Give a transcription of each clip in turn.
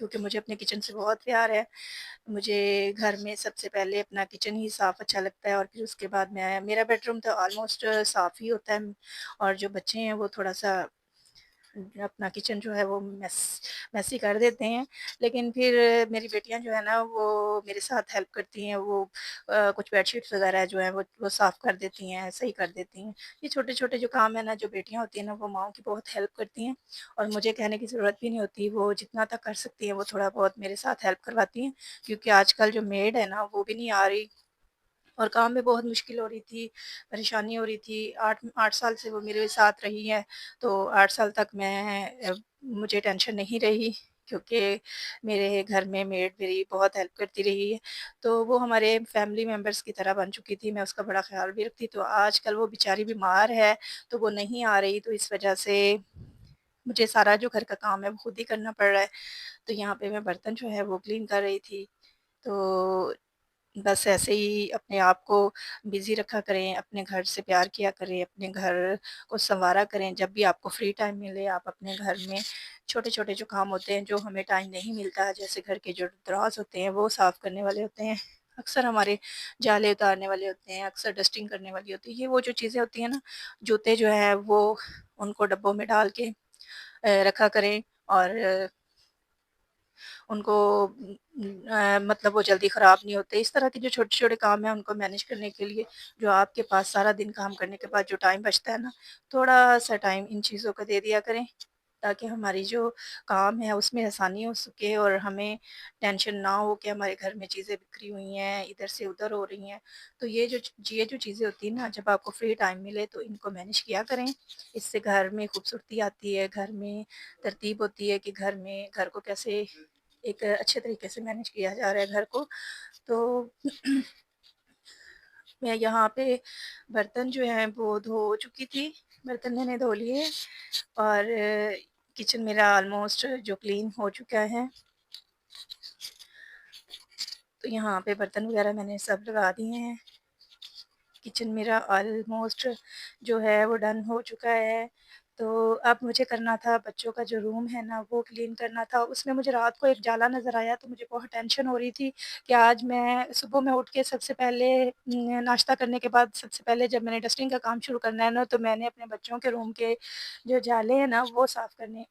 کیونکہ مجھے اپنے کچن سے بہت پیار ہے۔ مجھے گھر میں سب سے پہلے اپنا کچن ہی صاف اچھا لگتا ہے، اور پھر اس کے بعد میرا بیڈ روم تو آلموسٹ صاف ہی ہوتا ہے، اور جو بچے ہیں وہ تھوڑا-سا اپنا کچن جو ہے وہ میسی کر دیتے ہیں، لیکن پھر میری بیٹیاں جو ہے نا وہ میرے ساتھ ہیلپ کرتی ہیں، وہ کچھ بیڈ شیٹس وغیرہ جو ہیں وہ صاف کر دیتی ہیں، صحیح کر دیتی ہیں۔ یہ چھوٹے-چھوٹے جو کام ہیں نا، جو بیٹیاں ہوتی ہیں نا وہ ماؤں کی بہت ہیلپ کرتی ہیں، اور مجھے کہنے کی ضرورت بھی نہیں ہوتی، وہ جتنا تک کر سکتی ہیں وہ تھوڑا بہت میرے ساتھ ہیلپ کرواتی ہیں، کیونکہ آج کل جو میڈ ہے نا وہ بھی نہیں آ رہی، اور کام میں بہت مشکل ہو رہی تھی، پریشانی ہو رہی تھی۔ 8 سال سے وہ میرے ساتھ رہی ہے، تو 8 سال تک مجھے ٹینشن نہیں رہی، کیونکہ میرے گھر میں میڈ میری بہت ہیلپ کرتی رہی ہے، تو وہ ہمارے فیملی ممبرس کی طرح بن چکی تھی، میں اس کا بڑا خیال بھی رکھتی۔ تو آج کل وہ بیچاری بیمار ہے، تو وہ نہیں آ رہی، تو اس وجہ سے مجھے سارا جو گھر کا کام ہے وہ خود ہی کرنا پڑ رہا ہے۔ تو یہاں پہ میں برتن جو ہے وہ کلین کر رہی تھی، تو بس ایسے ہی اپنے آپ کو بزی رکھا کریں، اپنے گھر سے پیار کیا کریں، اپنے گھر کو سنوارا کریں۔ جب بھی آپ کو فری ٹائم ملے، آپ اپنے گھر میں چھوٹے چھوٹے جو کام ہوتے ہیں، جو ہمیں ٹائم نہیں ملتا، جیسے گھر کے جو دراز ہوتے ہیں وہ صاف کرنے والے ہوتے ہیں، اکثر ہمارے جالے اتارنے والے ہوتے ہیں، اکثر ڈسٹنگ کرنے والی ہوتی ہے، یہ وہ جو چیزیں ہوتی ہیں نا، جوتے جو ہیں وہ ان کو ڈبوں میں ڈال کے رکھا کریں، اور ان کو مطلب وہ جلدی خراب نہیں ہوتے۔ اس طرح کے جو چھوٹے چھوٹے کام ہیں ان کو مینیج کرنے کے لیے، جو آپ کے پاس سارا دن کام کرنے کے بعد جو ٹائم بچتا ہے نا، تھوڑا سا ٹائم ان چیزوں کو دے دیا کریں، تاکہ ہماری جو کام ہے اس میں آسانی ہو سکے، اور ہمیں ٹینشن نہ ہو کہ ہمارے گھر میں چیزیں بکھری ہوئی ہیں، ادھر سے ادھر ہو رہی ہیں۔ تو یہ جو چیزیں ہوتی ہیں نا، جب آپ کو فری ٹائم ملے تو ان کو مینیج کیا کریں، اس سے گھر میں خوبصورتی آتی ہے، گھر میں ترتیب ہوتی ہے کہ گھر کو کیسے ایک اچھے طریقے سے مینیج کیا جا رہا ہے گھر کو۔ تو میں یہاں پہ برتن جو ہیں وہ دھو چکی تھی، برتن میں نے دھو لیے، اور کچن میرا آلموسٹ جو کلین ہو چکا ہے، تو یہاں پہ برتن وغیرہ میں نے سب لگا دیے ہیں۔ کچن میرا آلموسٹ جو ہے وہ ڈن ہو چکا ہے، تو اب مجھے کرنا تھا بچوں کا جو روم ہے نا وہ کلین کرنا تھا۔ اس میں مجھے رات کو ایک جالا نظر آیا، تو مجھے بہت ٹینشن ہو رہی تھی کہ آج میں صبح میں اٹھ کے سب سے پہلے ناشتہ کرنے کے بعد سب سے پہلے جب میں نے ڈسٹنگ کا کام شروع کرنا ہے نا، تو میں نے اپنے بچوں کے روم کے جو جالے ہیں نا وہ صاف کرنے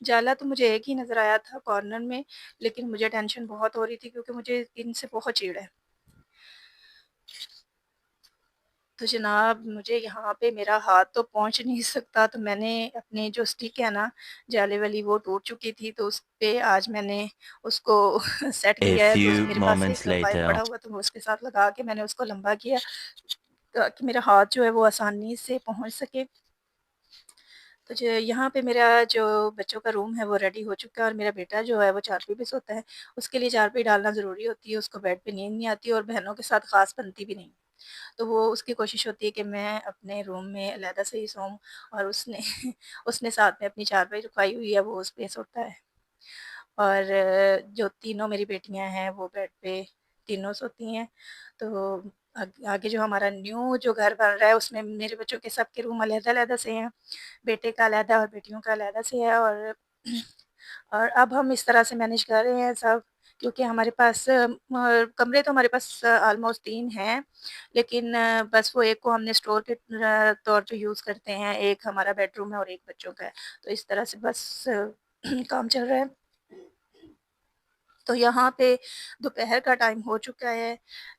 جالا تو مجھے ایک ہی نظر آیا تھا کارنر میں، لیکن مجھے ٹینشن بہت ہو رہی تھی کیونکہ مجھے ان سے بہت چیڑ ہے۔ تو جناب مجھے یہاں پہ میرا ہاتھ تو پہنچ نہیں سکتا، تو میں نے اپنی جو اسٹک ہے نا جالے والی وہ ٹوٹ چکی تھی، تو اس پہ آج میں نے اس کو سیٹ A کیا ہے۔ تو few میرے پاس moments ایک پائپ later. پڑا ہوا تو میں اس کے ساتھ لگا کے میں نے اس کو لمبا کیا، تاکہ میرا ہاتھ جو ہے وہ آسانی سے پہنچ سکے۔ تو یہاں پہ میرا جو بچوں کا روم ہے وہ ریڈی ہو چکا ہے، اور میرا بیٹا جو ہے وہ چارپائی پہ سوتا ہے، اس کے لیے چارپائی ڈالنا ضروری ہوتی ہے، اس کو بیڈ پہ نیند نہیں آتی، اور بہنوں کے ساتھ خاص بنتی بھی نہیں، تو وہ اس کی کوشش ہوتی ہے کہ میں اپنے روم میں علیحدہ سے ہی سوؤں، اور اس نے اس نے ساتھ میں اپنی چارپائی رکھوائی ہوئی ہے، وہ اس پہ سوتا ہے۔ اور جو تینوں میری بیٹیاں ہیں وہ بیڈ پہ تینوں سوتی ہیں۔ تو آگے جو ہمارا نیو جو گھر بن رہا ہے اس میں میرے بچوں کے سب کے روم علیحدہ علیحدہ سے ہیں، بیٹے کا علیحدہ اور بیٹیوں کا علیحدہ سے ہے، اور اب ہم اس طرح سے مینیج کر رہے ہیں سب، کیونکہ ہمارے پاس کمرے تو ہمارے پاس آلموسٹ 3 ہیں، لیکن بس وہ ایک کو ہم نے اسٹور کے طور پہ یوز کرتے ہیں، ایک ہمارا بیڈ روم ہے اور ایک بچوں کا ہے، تو اس طرح سے بس کام چل رہا ہے۔ تو یہاں پہ دوپہر کا ٹائم ہو چکا ہے،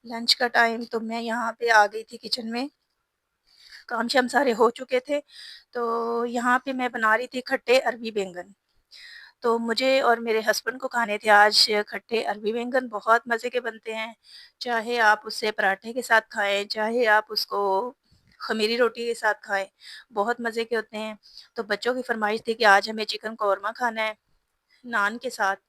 لنچ کا ٹائم، تو میں یہاں پہ آ گئی تھی کچن میں، کام شام سارے ہو چکے تھے، تو یہاں پہ میں بنا رہی تھی کھٹے عربی بینگن۔ تو مجھے اور میرے ہسبینڈ کو کھانے تھے آج کھٹے عربی بینگن، بہت مزے کے بنتے ہیں، چاہے آپ اس سے پراٹھے کے ساتھ کھائیں، چاہے آپ اس کو خمیری روٹی کے ساتھ کھائیں، بہت مزے کے ہوتے ہیں۔ تو بچوں کی فرمائش تھی کہ آج ہمیں چکن قورمہ کھانا ہے نان کے ساتھ،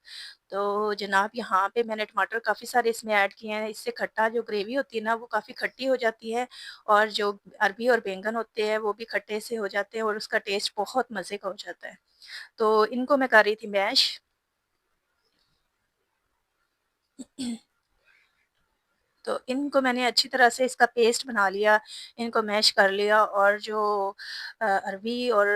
تو جناب یہاں پہ میں نے ٹماٹر کافی سارے اس میں ایڈ کیے ہیں، اس سے کھٹا جو گریوی ہوتی ہے نا وہ کافی کھٹی ہو جاتی ہے، اور جو عربی اور بینگن ہوتے ہیں وہ بھی کھٹے سے ہو جاتے ہیں، اور اس کا ٹیسٹ بہت مزے کا ہو جاتا ہے۔ تو ان کو میں کر رہی تھی میش۔ تو ان کو میں نے اچھی طرح سے اس کا پیسٹ بنا لیا، ان کو میش کر لیا، اور جو اروی اور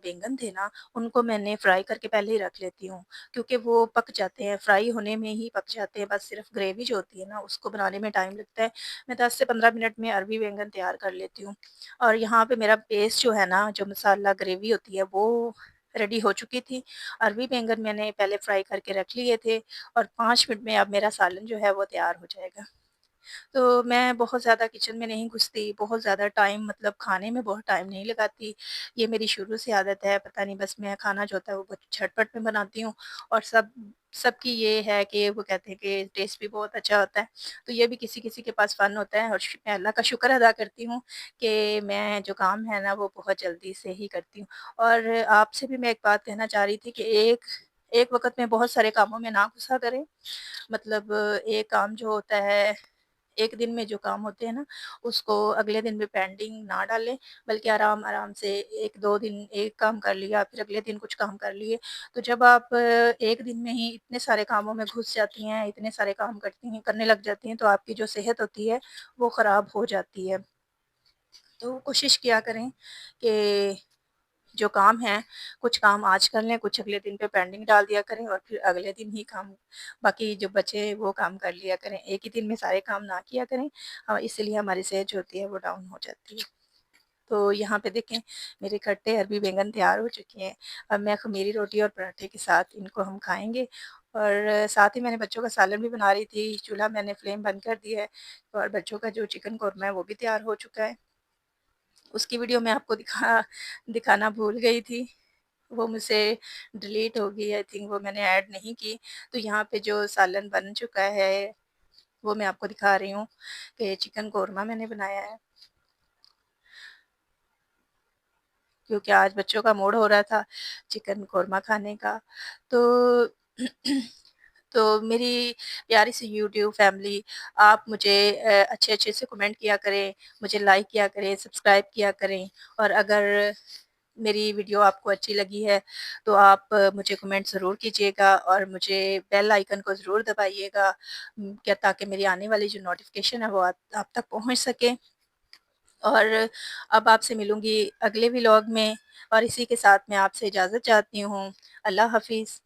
بینگن تھے نا، ان کو میں نے فرائی کر کے پہلے ہی رکھ لیتی ہوں، کیونکہ وہ پک جاتے ہیں، فرائی ہونے میں ہی پک جاتے ہیں، بس صرف گریوی جو ہوتی ہے نا اس کو بنانے میں ٹائم لگتا ہے۔ میں 10 سے 15 منٹ میں اروی بینگن تیار کر لیتی ہوں، اور یہاں پہ میرا پیسٹ جو ہے نا، جو مسالہ گریوی ہوتی ہے وہ ریڈی ہو چکی تھی۔ اروی بینگن میں نے پہلے فرائی کر کے رکھ لیے تھے، اور 5 منٹ میں اب میرا سالن جو ہے وہ تیار ہو جائے گا۔ تو میں بہت زیادہ کچن میں نہیں گھستی، بہت زیادہ ٹائم مطلب کھانے میں بہت ٹائم نہیں لگاتی، یہ میری شروع سے عادت ہے، پتہ نہیں بس میں کھانا جو ہوتا ہے وہ بہت جھٹپٹ میں بناتی ہوں، اور سب کی یہ ہے کہ وہ کہتے ہیں کہ ٹیسٹ بھی بہت اچھا ہوتا ہے، تو یہ بھی کسی کسی کے پاس فن ہوتا ہے، اور میں اللہ کا شکر ادا کرتی ہوں کہ میں جو کام ہے نا وہ بہت جلدی سے ہی کرتی ہوں۔ اور آپ سے بھی میں ایک بات کہنا چاہ رہی تھی کہ ایک وقت میں بہت سارے کاموں میں نہ گھسا کریں، مطلب ایک کام جو ہوتا ہے، ایک دن میں جو کام ہوتے ہیں نا اس کو اگلے دن میں پینڈنگ نہ ڈالیں، بلکہ آرام آرام سے 1-2 دن ایک کام کر لیا، پھر اگلے دن کچھ کام کر لیے، تو جب آپ ایک دن میں ہی اتنے سارے کاموں میں گھس جاتی ہیں، اتنے سارے کام کرنے لگ جاتی ہیں، تو آپ کی جو صحت ہوتی ہے وہ خراب ہو جاتی ہے۔ تو کوشش کیا کریں کہ جو کام ہیں، کچھ کام آج کر لیں، کچھ اگلے دن پہ پینڈنگ ڈال دیا کریں، اور پھر اگلے دن ہی کام باقی جو بچے وہ کام کر لیا کریں، ایک ہی دن میں سارے کام نہ کیا کریں، اس لیے ہماری صحت جو ہوتی ہے وہ ڈاؤن ہو جاتی ہے۔ تو یہاں پہ دیکھیں میرے کھٹے عربی بینگن تیار ہو چکے ہیں، اب میں خمیری روٹی اور پراٹھے کے ساتھ ان کو ہم کھائیں گے، اور ساتھ ہی میں نے بچوں کا سالن بھی بنا رہی تھی، چولہا میں نے فلیم بند کر دی ہے، اور بچوں کا جو چکن قورمہ ہے وہ بھی تیار ہو چکا ہے، اس کی ویڈیو میں آپ کو دکھانا بھول گئی تھی، وہ مجھ سے ڈیلیٹ ہو گئی، آئی تھنک وہ میں نے ایڈ نہیں کی۔ تو یہاں پہ جو سالن بن چکا ہے وہ میں آپ کو دکھا رہی ہوں کہ چکن قورمہ میں نے بنایا ہے، کیونکہ آج بچوں کا موڈ ہو رہا تھا چکن قورمہ کھانے کا۔ تو تو میری پیاری سی یوٹیوب فیملی، آپ مجھے اچھے اچھے سے کمنٹ کیا کریں، مجھے لائک کیا کریں، سبسکرائب کیا کریں، اور اگر میری ویڈیو آپ کو اچھی لگی ہے تو آپ مجھے کمنٹ ضرور کیجیے گا، اور مجھے بیل آئیکن کو ضرور دبائیے گا، کیا تاکہ میری آنے والی جو نوٹیفیکیشن ہے وہ آپ تک پہنچ سکے۔ اور اب آپ سے ملوں گی اگلے ولاگ میں، اور اسی کے ساتھ میں آپ سے اجازت چاہتی ہوں۔ اللہ حافظ۔